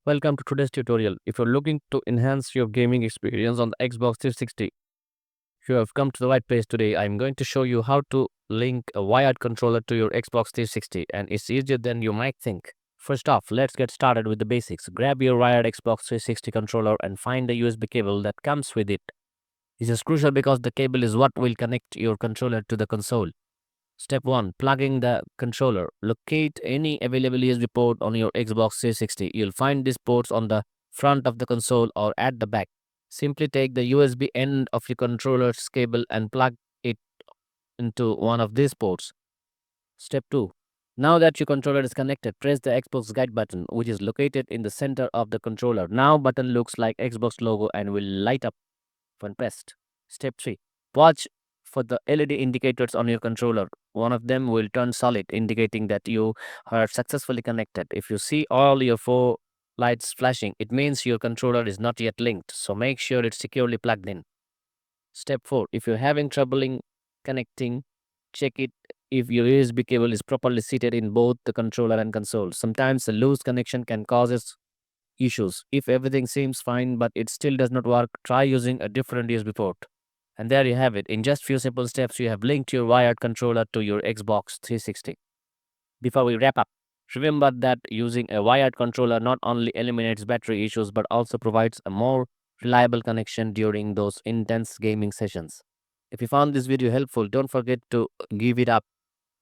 Welcome to today's tutorial. If you're looking to enhance your gaming experience on the Xbox 360, you have come to the right place today. I'm going to show you how to link a wired controller to your Xbox 360, and it's easier than you might think. First off, let's get started with the basics. Grab your wired Xbox 360 controller and find the USB cable that comes with it. This is crucial because the cable is what will connect your controller to the console. Step 1. Plugging the controller. Locate any available USB port on your Xbox 360. You'll find these ports on the front of the console or at the back. Simply take the USB end of your controller's cable and plug it into one of these ports. Step 2. Now that your controller is connected, press the Xbox guide button, which is located in the center of the controller. Now button looks like Xbox logo and will light up when pressed. Step 3. Watch for the LED indicators on your controller. One of them will turn solid, indicating that you are successfully connected. If you see all your four lights flashing, it means your controller is not yet linked, so make sure it's securely plugged in. Step 4. If you're having trouble in connecting, check it if your USB cable is properly seated in both the controller and console. Sometimes a loose connection can cause issues. If everything seems fine but it still does not work, try using a different USB port. And there you have it. In just few simple steps, you have linked your wired controller to your Xbox 360. Before we wrap up, remember that using a wired controller not only eliminates battery issues but also provides a more reliable connection during those intense gaming sessions. If you found this video helpful, don't forget to give it up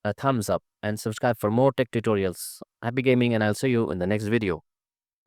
a thumbs up and subscribe for more tech tutorials. Happy gaming, and I'll see you in the next video.